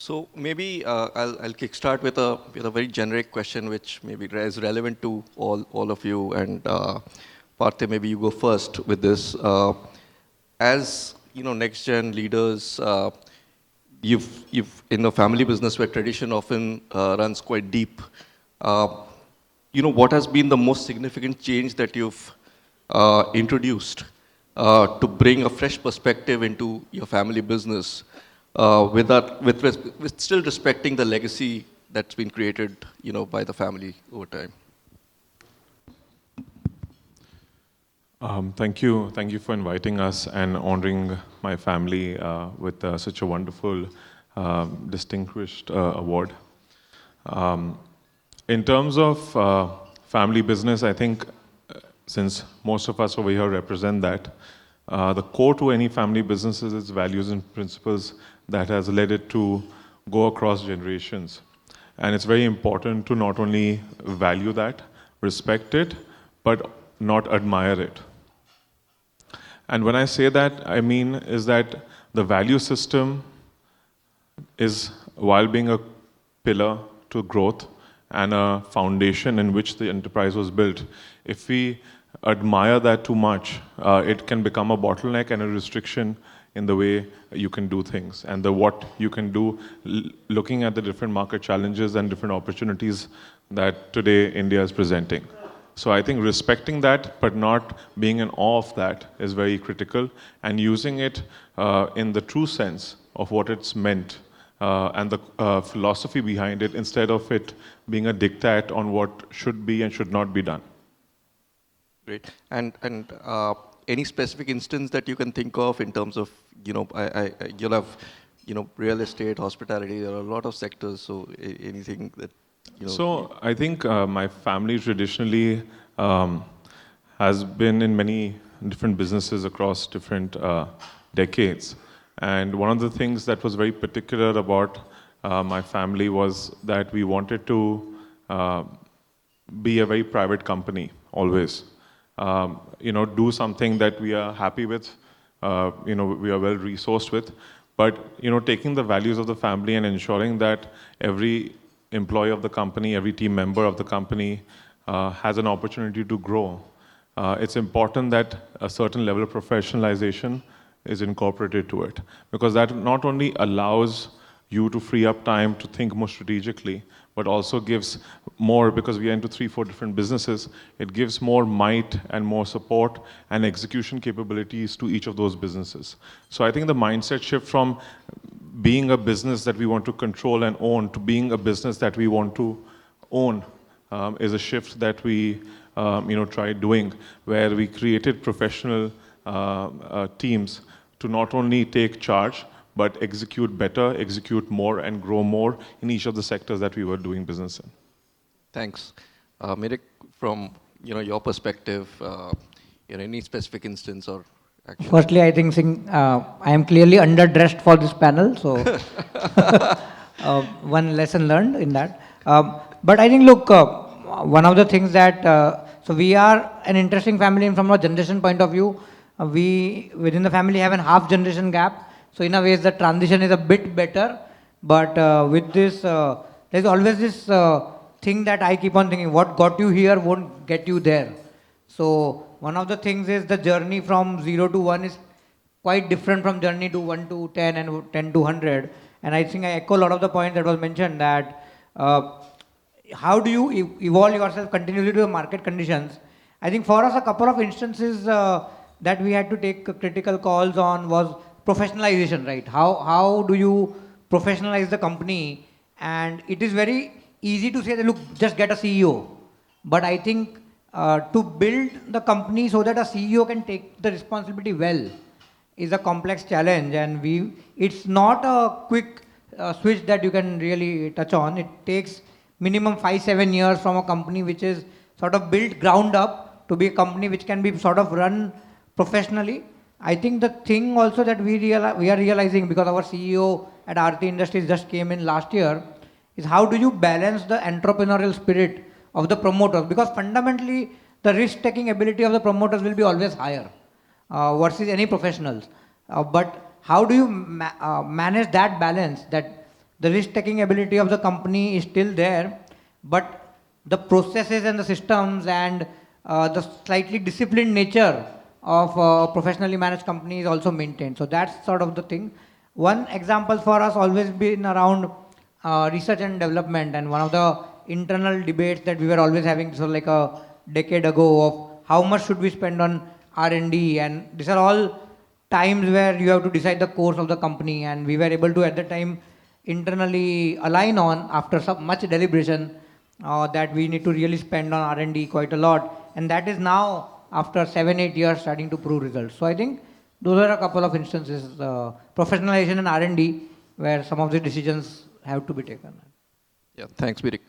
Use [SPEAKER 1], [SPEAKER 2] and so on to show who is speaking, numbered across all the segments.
[SPEAKER 1] So maybe I'll kickstart with a very generic question, which maybe is relevant to all of you. And Parthiv, maybe you go first with this. As next gen leaders, you've in a family business where tradition often runs quite deep. What has been the most significant change that you've introduced to bring a fresh perspective into your family business, with still respecting the legacy that's been created, by the family over time?
[SPEAKER 2] Thank you for inviting us and honoring my family with such a wonderful, distinguished award. In terms of family business, I think since most of us over here represent that, the core to any family business is its values and principles that has led it to go across generations. And it's very important to not only value that, respect it, but not admire it. And when I say that, I mean is that the value system is, while being a pillar to growth and a foundation in which the enterprise was built, if we admire that too much, it can become a bottleneck and a restriction in the way you can do things and what you can do, looking at the different market challenges and different opportunities that today India is presenting. So I think respecting that, but not being in awe of that, is very critical, and using it in the true sense of what it's meant and the philosophy behind it, instead of it being a diktat on what should be and should not be done.
[SPEAKER 1] Great. And any specific instance that you can think of in terms of, you'll have, real estate, hospitality, there are a lot of sectors, so anything that,
[SPEAKER 2] So I think my family traditionally has been in many different businesses across different decades. And one of the things that was very particular about my family was that we wanted to be a very private company, always. Do something that we are happy with, we are well resourced with, but taking the values of the family and ensuring that every employee of the company, every team member of the company has an opportunity to grow. It's important that a certain level of professionalization is incorporated to it, because that not only allows you to free up time to think more strategically, but also gives more, because we are into 3-4 different businesses, it gives more might and more support and execution capabilities to each of those businesses. So I think the mindset shift from being a business that we want to control and own to being a business that we want to own is a shift that we tried doing, where we created professional teams to not only take charge, but execute better, execute more, and grow more in each of the sectors that we were doing business in.
[SPEAKER 1] Thanks. Mirik, from your perspective, any specific instance or action?
[SPEAKER 3] Firstly, I think I am clearly underdressed for this panel, so one lesson learned in that. But I think, look, one of the things that, so we are an interesting family, and from a generation point of view, we within the family have a half generation gap. So in a way, the transition is a bit better. But with this, there's always this thing that I keep on thinking, what got you here won't get you there. So one of the things is the journey from 0 to 1 is quite different from journey to 1 to 10 and 10 to 100. And I think I echo a lot of the points that was mentioned, that how do you evolve yourself continuously to the market conditions. I think for us, a couple of instances that we had to take critical calls on was professionalization, right? How do you professionalize the company? And it is very easy to say that, look, just get a CEO. But I think to build the company so that a CEO can take the responsibility well is a complex challenge. And it's not a quick switch that you can really touch on. It takes minimum 5-7 years from a company which is sort of built ground up to be a company which can be sort of run professionally. I think the thing also that we are realizing, because our CEO at Aarti Industries just came in last year, is how do you balance the entrepreneurial spirit of the promoters? Because fundamentally, the risk-taking ability of the promoters will be always higher versus any professionals. But how do you manage that balance, that the risk-taking ability of the company is still there, but the processes and the systems and the slightly disciplined nature of professionally managed company is also maintained. So that's sort of the thing. One example for us always been around research and development, and one of the internal debates that we were always having, so like a decade ago, of how much should we spend on R&D, and these are all times where you have to decide the course of the company, and we were able to at the time internally align on, after some much deliberation, that we need to really spend on R&D quite a lot, and that is now after 7-8 years starting to prove results. So I think those are a couple of instances, professionalization and R&D, where some of the decisions have to be taken.
[SPEAKER 1] Yeah, thanks, Mirik.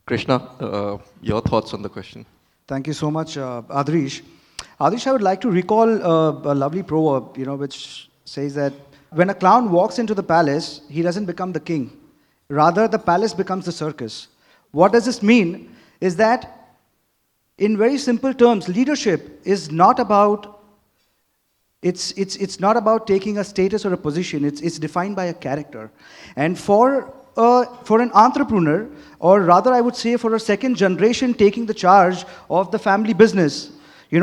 [SPEAKER 1] Krishna, your thoughts on the question?
[SPEAKER 4] Thank you so much, Adrish. Adrish, I would like to recall a lovely proverb, which says that when a clown walks into the palace, he doesn't become the king. Rather, the palace becomes the circus. What does this mean? Is that, in very simple terms, leadership is not about, it's not about taking a status or a position. It's defined by a character. And for an entrepreneur, or rather I would say for a second generation taking the charge of the family business,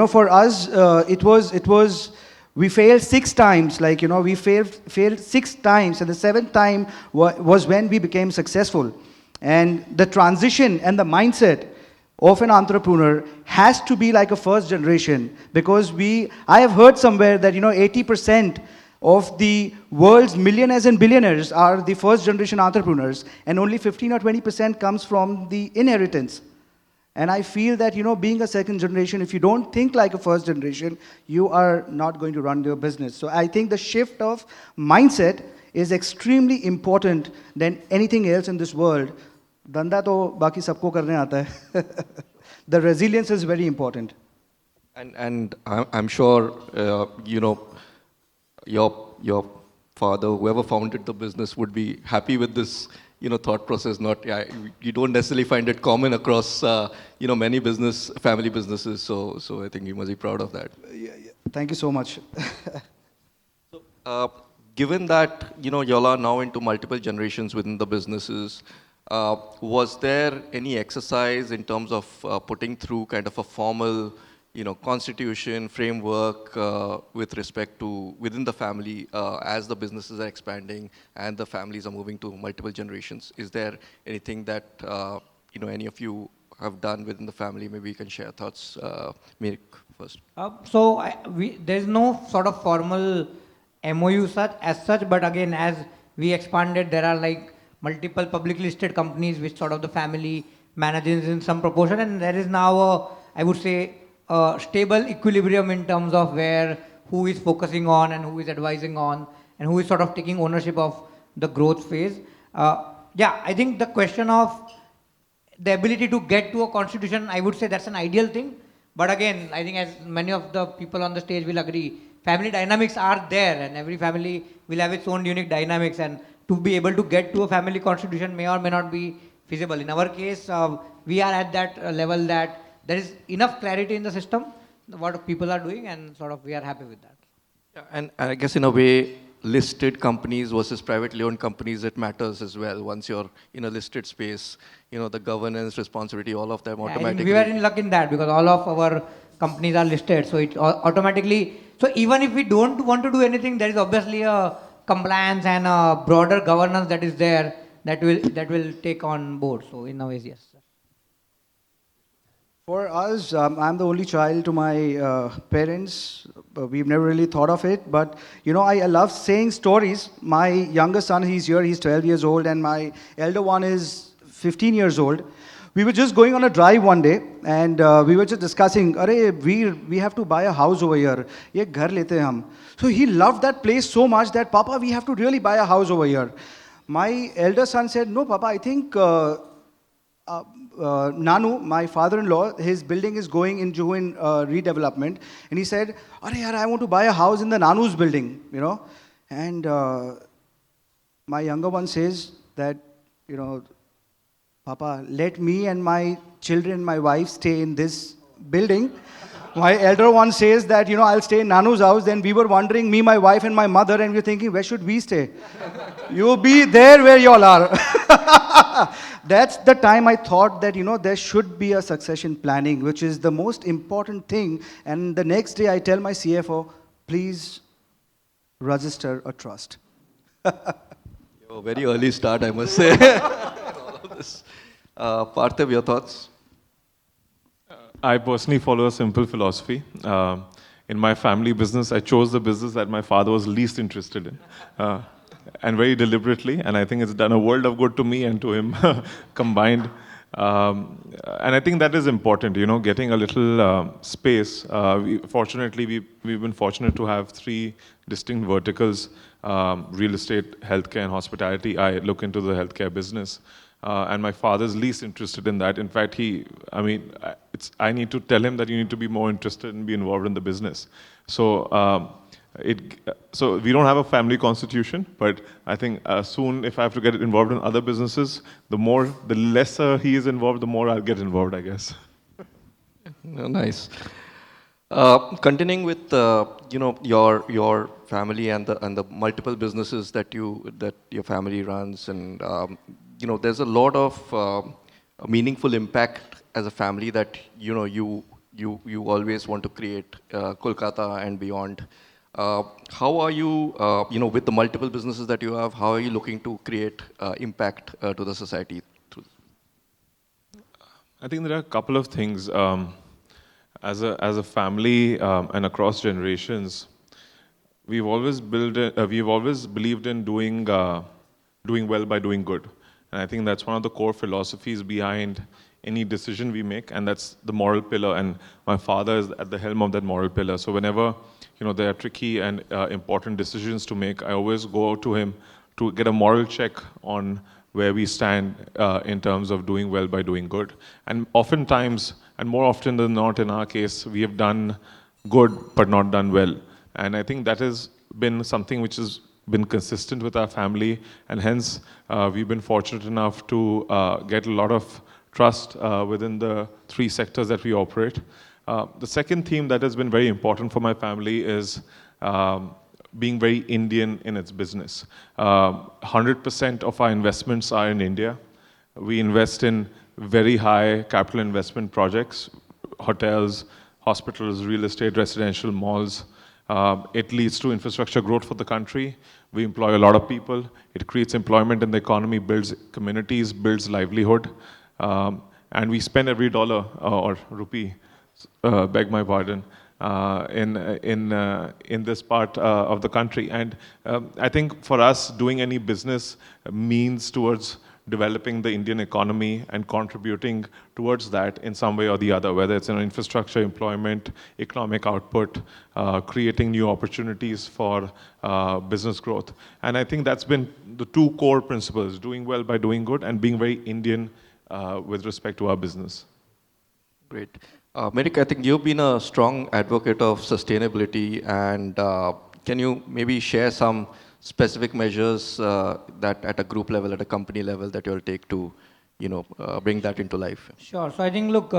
[SPEAKER 4] for us, it was, we failed 6 times, we failed 6 times, and the 7th time was when we became successful. And the transition and the mindset of an entrepreneur has to be like a first generation, because I have heard somewhere that 80% of the world's millionaires and billionaires are the first generation entrepreneurs, and only 15 or 20% comes from the inheritance. And I feel that being a second generation, if you don't think like a first generation, you are not going to run your business. So I think the shift of mindset is extremely important than anything else in this world. Danda to baki sabko karne aata hai. The resilience is very important.
[SPEAKER 1] And I'm sure, your father, whoever founded the business, would be happy with this, thought process. You don't necessarily find it common across, many family businesses. So I think you must be proud of that.
[SPEAKER 4] Yeah. Thank you so much.
[SPEAKER 1] Given that, y'all are now into multiple generations within the businesses, was there any exercise in terms of putting through kind of a formal, constitution, framework with respect to within the family as the businesses are expanding and the families are moving to multiple generations? Is there anything that, any of you have done within the family? Maybe you can share thoughts. Mirik first.
[SPEAKER 3] There's no sort of formal MOU as such, but again, as we expanded, there are like multiple publicly listed companies which sort of the family manages in some proportion, and there is now I would say, a stable equilibrium in terms of who is focusing on and who is advising on and who is sort of taking ownership of the growth phase. I think the question of the ability to get to a constitution, I would say that's an ideal thing. But again, I think as many of the people on the stage will agree, family dynamics are there, and every family will have its own unique dynamics, and to be able to get to a family constitution may or may not be feasible. In our case, we are at that level that there is enough clarity in the system, what people are doing, and sort of we are happy with that.
[SPEAKER 1] Yeah, and I guess in a way, listed companies versus privately owned companies, it matters as well. Once you're in a listed space, the governance, responsibility, all of them automatically.
[SPEAKER 3] I think we were in luck in that, because all of our companies are listed, so it automatically, so even if we don't want to do anything, there is obviously a compliance and a broader governance that is there that will take on board. So in a way, yes.
[SPEAKER 4] For us, I'm the only child to my parents. We've never really thought of it, but I love saying stories. My younger son, he's here, he's 12 years old, and my elder one is 15 years old. We were just going on a drive one day, and we were just discussing, we have to buy a house over here. Ye ghar lete hum. So he loved that place so much that, Papa, we have to really buy a house over here. My elder son said, no, Papa, I think Nanu, my father-in-law, his building is going into redevelopment, and he said, I want to buy a house in the Nanu's building, And my younger one says that, Papa, let me and my children, my wife, stay in this building. My elder one says that, I'll stay in Nanu's house. Then we were wondering, me, my wife, and my mother, and we were thinking, where should we stay? You'll be there where you all are. That's the time I thought that, there should be a succession planning, which is the most important thing. And the next day I tell my CFO, please register a trust.
[SPEAKER 1] A very early start, I must say. All of this. Parthiv, your thoughts?
[SPEAKER 2] I personally follow a simple philosophy. In my family business, I chose the business that my father was least interested in, and very deliberately. And I think it's done a world of good to me and to him combined. And I think that is important, getting a little space. Fortunately, we've been fortunate to have 3 distinct verticals: real estate, healthcare, and hospitality. I look into the healthcare business. And my father's least interested in that. In fact, I need to tell him that you need to be more interested and be involved in the business. So we don't have a family constitution, but I think soon, if I have to get involved in other businesses, the lesser he is involved, the more I'll get involved, I guess.
[SPEAKER 1] Nice. Continuing with your family and the multiple businesses that your family runs, and there's a lot of meaningful impact as a family that you always want to create, Kolkata and beyond. How are you, with the multiple businesses that you have, how are you looking to create impact to the society?
[SPEAKER 2] I think there are a couple of things. As a family and across generations, we've always believed in doing well by doing good. And I think that's one of the core philosophies behind any decision we make, and that's the moral pillar. And my father is at the helm of that moral pillar. So whenever there are tricky and important decisions to make, I always go to him to get a moral check on where we stand in terms of doing well by doing good. And oftentimes, and more often than not in our case, we have done good but not done well. And I think that has been something which has been consistent with our family, and hence we've been fortunate enough to get a lot of trust within the 3 sectors that we operate. The second theme that has been very important for my family is being very Indian in its business. 100% of our investments are in India. We invest in very high capital investment projects, hotels, hospitals, real estate, residential malls. It leads to infrastructure growth for the country. We employ a lot of people. It creates employment in the economy, builds communities, builds livelihood. And we spend every dollar or rupee, beg my pardon, in this part of the country. And I think for us, doing any business means towards developing the Indian economy and contributing towards that in some way or the other, whether it's in infrastructure, employment, economic output, creating new opportunities for business growth. And I think that's been the 2 core principles: doing well by doing good and being very Indian with respect to our business.
[SPEAKER 1] Great. Mirik, I think you've been a strong advocate of sustainability, and can you maybe share some specific measures that at a group level, at a company level, that you'll take to, bring that into life?
[SPEAKER 3] Sure. So I think, look,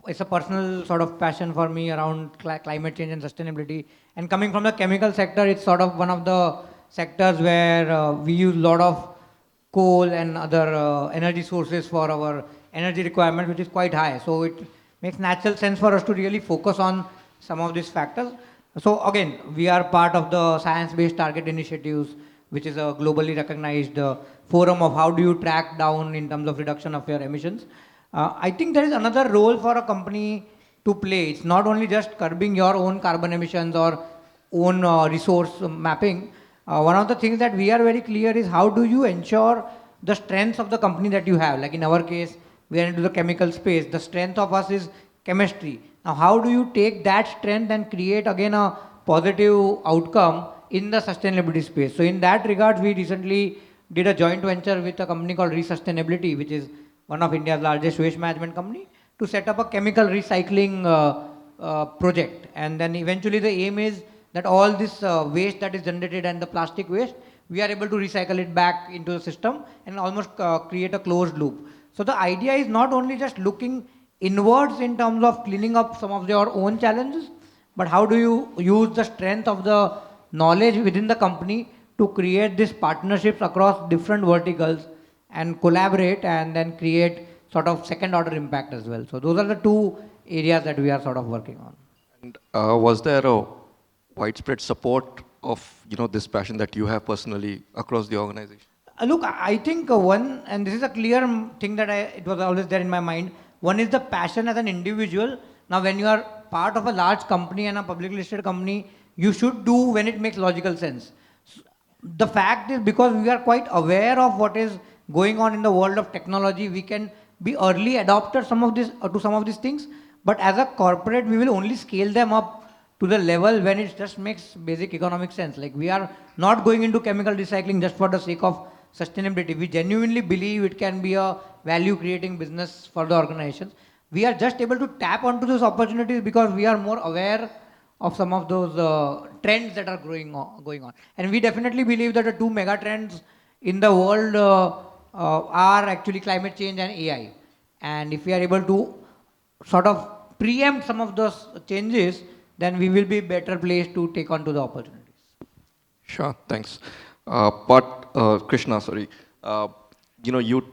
[SPEAKER 3] it's a personal sort of passion for me around climate change and sustainability. And coming from the chemical sector, it's sort of one of the sectors where we use a lot of coal and other energy sources for our energy requirement, which is quite high. So it makes natural sense for us to really focus on some of these factors. So again, we are part of the science-based target initiatives, which is a globally recognized forum of how do you track down in terms of reduction of your emissions. I think there is another role for a company to play. It's not only just curbing your own carbon emissions or own resource mapping. One of the things that we are very clear is how do you ensure the strengths of the company that you have. Like in our case, we are into the chemical space. The strength of us is chemistry. Now, how do you take that strength and create again a positive outcome in the sustainability space? So in that regard, we recently did a joint venture with a company called Resustainability, which is one of India's largest waste management company, to set up a chemical recycling project. And then eventually the aim is that all this waste that is generated and the plastic waste, we are able to recycle it back into the system and almost create a closed loop. So the idea is not only just looking inwards in terms of cleaning up some of your own challenges, but how do you use the strength of the knowledge within the company to create these partnerships across different verticals and collaborate and then create sort of second order impact as well. So those are the two areas that we are sort of working on.
[SPEAKER 1] And was there a widespread support of this passion that you have personally across the organization?
[SPEAKER 3] Look, I think one, and this is a clear thing that it was always there in my mind. One is the passion as an individual. Now, when you are part of a large company and a publicly listed company, you should do when it makes logical sense. The fact is, because we are quite aware of what is going on in the world of technology, we can be early adopters to some of these things. But as a corporate, we will only scale them up to the level when it just makes basic economic sense. Like, we are not going into chemical recycling just for the sake of sustainability. We genuinely believe it can be a value creating business for the organizations. We are just able to tap onto those opportunities because we are more aware of some of those trends that are going on. And we definitely believe that the two mega trends in the world are actually climate change and AI. And if we are able to sort of preempt some of those changes, then we will be better placed to take on to the opportunities.
[SPEAKER 1] Sure, thanks. Krishna, sorry. You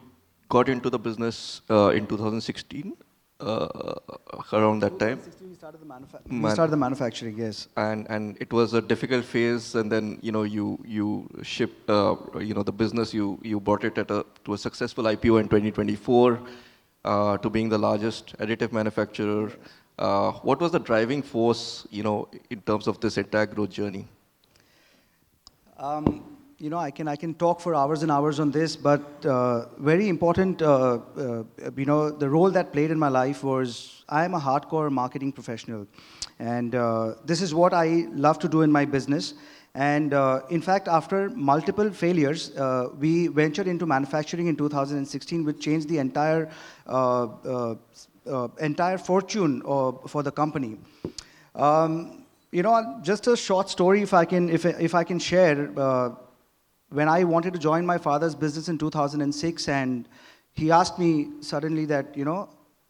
[SPEAKER 1] got into the business in 2016, around that time.
[SPEAKER 4] 2016 we started the manufacturing, yes.
[SPEAKER 1] And it was a difficult phase, and then you shipped the business, you brought it to a successful IPO in 2024 to being the largest additive manufacturer. What was the driving force in terms of this entire growth journey?
[SPEAKER 4] I can talk for hours and hours on this, but very important, the role that played in my life was I am a hardcore marketing professional, and this is what I love to do in my business. And in fact, after multiple failures, we ventured into manufacturing in 2016, which changed the entire fortune for the company. Just a short story, if I can share. When I wanted to join my father's business in 2006, and he asked me suddenly that,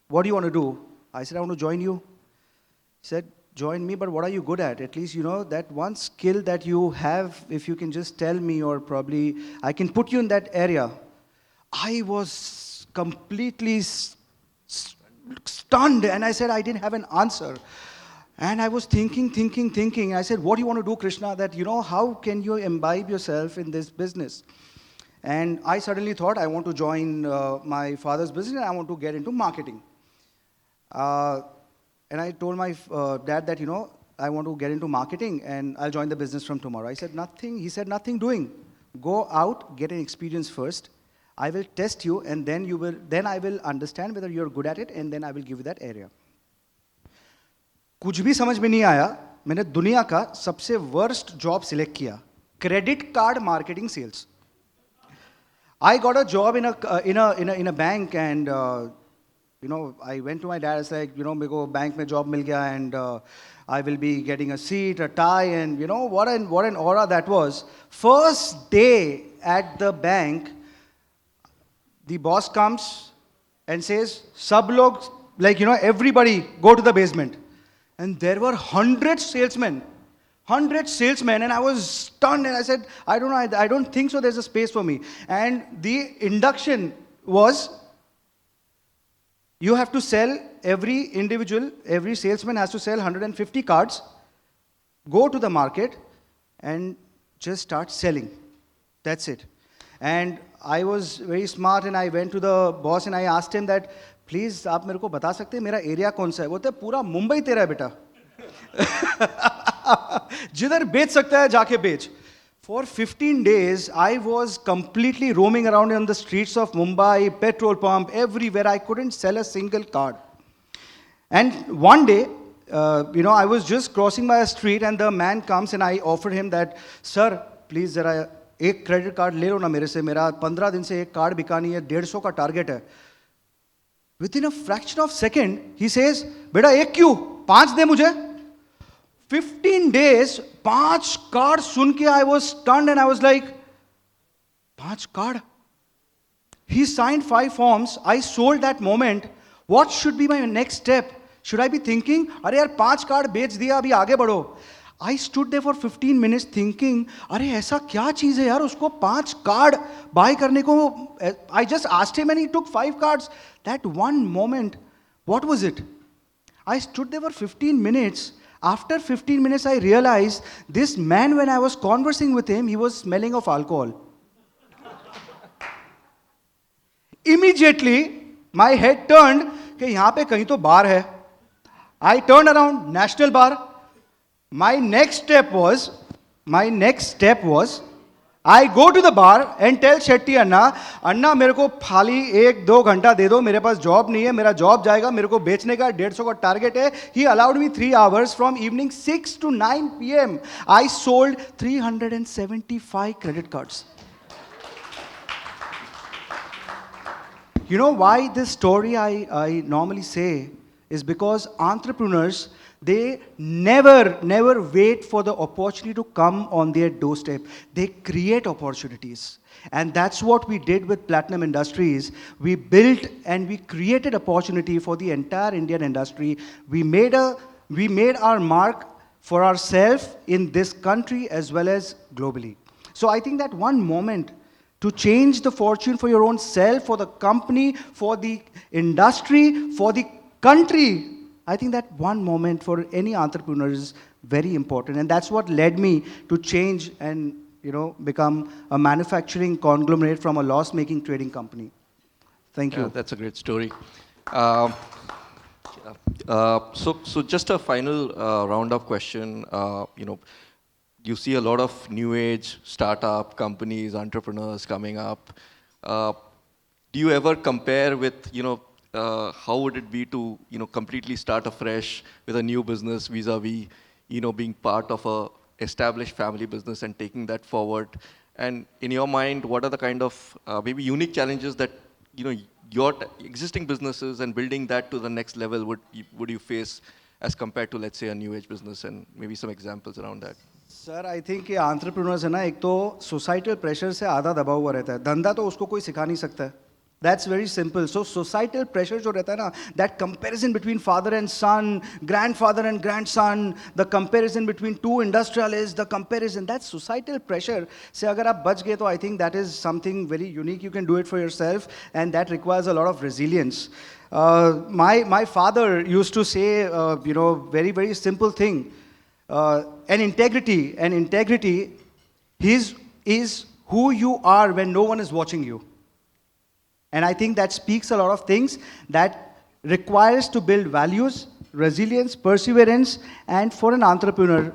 [SPEAKER 4] what do you want to do? I said, I want to join you. He said, join me, but what are you good at? At least, that one skill that you have, if you can just tell me, or probably I can put you in that area. I was completely stunned, and I said I didn't have an answer. And I was thinking. I said, what do you want to do, Krishna? That, how can you imbibe yourself in this business? And I suddenly thought, I want to join my father's business, and I want to get into marketing. And I told my dad that, I want to get into marketing, and I'll join the business from tomorrow. I said, nothing. He said, nothing doing. Go out, get an experience first. I will test you, and then I will understand whether you're good at it, and then I will give you that area. कुछ भी समझ में नहीं आया, मैंने दुनिया का सबसे वर्स्ट जॉब सिलेक्ट किया, credit card marketing sales. I got a job in a bank, and I went to my dad. I was like, मेरे को बैंक में जॉब मिल गया, and I will be getting a seat, a tie, and what an aura that was. First day at the bank, the boss comes and says, सब लोग, everybody go to the basement. And there were 100 salesmen, and I was stunned, and I said, I don't think so, there's a space for me. And the induction was, you have to sell, every salesman has to sell 150 cards, go to the market, and just start selling. That's it. And I was very smart, and I went to the boss, and I asked him that, please आप मेरे को बता सकते हैं मेरा area कौन सा है? बोलते पूरा मुंबई तेरा है बेटा. जिधर बेच सकता है जाके बेच. For 15 days, I was completely roaming around on the streets of Mumbai, petrol pump, everywhere. I couldn't sell a single card. And one day, I was just crossing by a street, and the man comes, and I offered him that, sir, please जरा एक credit card ले लो ना मेरे से, मेरा 15 दिन से एक card बिका नहीं है, 150 का target है. Within a fraction of a second, he says, बेटा एक क्यों? 5 दे मुझे. 15 days, 5 cards सुन के I was stunned, and I was like, 5 card? He signed 5 forms. I sold that moment What should be my next step? Should I be thinking, अरे यार 5 card बेच दिया, अभी आगे बढ़ो. I stood there for 15 minutes thinking, अरे ऐसा क्या चीज़ है यार उसको 5 कार्ड buy करने को. I just asked him and he took 5 cards. That one moment, what was it? I stood there for 15 minutes. After 15 minutes, I realized this man, when I was conversing with him, he was smelling of alcohol. Immediately, my head turned कि यहाँ पे कहीं तो बार है. I turned around, National Bar. My next step was, I go to the bar and tell Shetty अन्ना मेरे को खाली 1-2 घंटा दे दो, मेरे पास जॉब नहीं है, मेरा जॉब जाएगा, मेरे को बेचने का 150 का टारगेट है. He allowed me 3 hours from evening 6 to 9 p.m. I sold 375 credit cards. You know why this story I normally say is because entrepreneurs, they never wait for the opportunity to come on their doorstep. They create opportunities. And that's what we did with Platinum Industries. We built and we created opportunity for the entire Indian industry. We made our mark for ourselves in this country as well as globally. So I think that one moment to change the fortune for your own self, for the company, for the industry, for the country, I think that one moment for any entrepreneur is very important. And that's what led me to change and become a manufacturing conglomerate from a loss-making trading company. Thank you.
[SPEAKER 1] Yeah, that's a great story. So just a final round of question. You see a lot of new age startup companies, entrepreneurs coming up. Do you ever compare with, how would it be to, completely start afresh with a new business vis-a-vis, being part of a established family business and taking that forward? And in your mind, what are the kind of maybe unique challenges that, your existing businesses and building that to the next level would you face as compared to, let's say, a new age business, and maybe some examples around that?
[SPEAKER 4] Sir I think ये entrepreneurs है ना, एक तो societal pressure से आधा दबा हुआ रहता है. धंधा तो उसको कोई सिखा नहीं सकता है. That's very simple. So societal pressure जो रहता है ना, that comparison between father and son, grandfather and grandson, the comparison between 2 industrialist, the comparison, that societal pressure से अगर आप बच गए तो I think that is something very unique. You can do it for yourself and that requires a lot of resilience. My father used to say, very, very simple thing. And integrity is who you are when no one is watching you. And I think that speaks a lot of things that requires to build values, resilience, perseverance, and for an entrepreneur,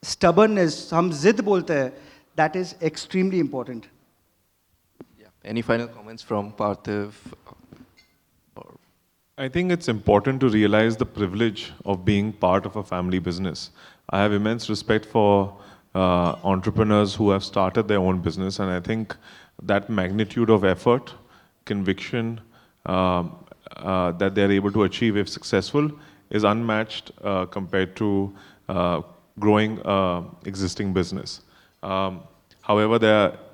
[SPEAKER 4] stubbornness, hum zid bolte hai, that is extremely important.
[SPEAKER 1] Yeah. Any final comments from Parthiv?
[SPEAKER 2] I think it's important to realize the privilege of being part of a family business. I have immense respect for entrepreneurs who have started their own business, and I think that magnitude of effort, conviction that they're able to achieve if successful is unmatched compared to growing existing business. However,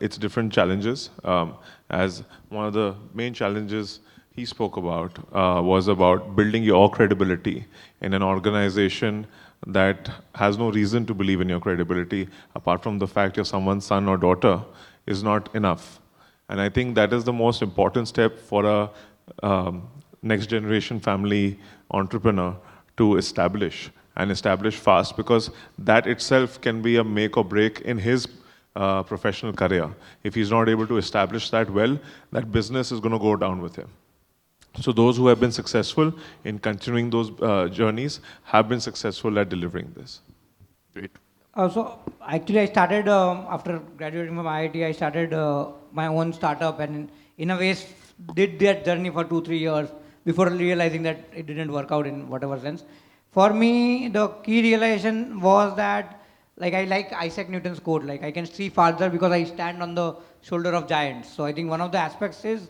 [SPEAKER 2] it's different challenges. As one of the main challenges he spoke about was about building your credibility in an organization that has no reason to believe in your credibility apart from the fact you're someone's son or daughter is not enough. And I think that is the most important step for a next generation family entrepreneur to establish and establish fast, because that itself can be a make or break in his professional career. If he's not able to establish that well, that business is going to go down with him. So those who have been successful in continuing those journeys have been successful at delivering this.
[SPEAKER 1] Great.
[SPEAKER 3] So actually I started, after graduating from IIT, I started my own startup, and in a way did that journey for 2-3 years before realizing that it didn't work out in whatever sense. For me, the key realization was that I like Isaac Newton's quote, I can see farther because I stand on the shoulder of giants. So I think one of the aspects is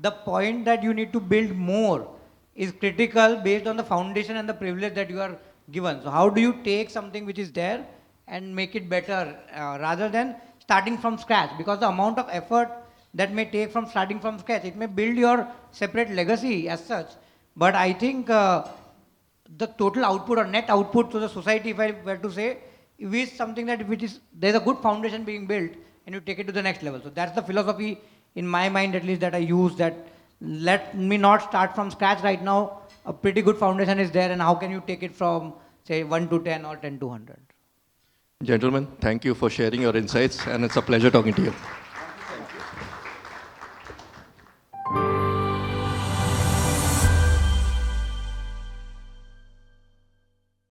[SPEAKER 3] the point that you need to build more is critical based on the foundation and the privilege that you are given. So how do you take something which is there and make it better rather than starting from scratch? Because the amount of effort that may take from starting from scratch, it may build your separate legacy as such, But I think the total output or net output to the society, if I were to say, is something that which is, there's a good foundation being built and you take it to the next level. So that's the philosophy in my mind at least that I use, that let me not start from scratch right now. A pretty good foundation is there, and how can you take it from say 1 to 10 or 10 to 100?
[SPEAKER 1] Gentlemen, thank you for sharing your insights, and it's a pleasure talking to you.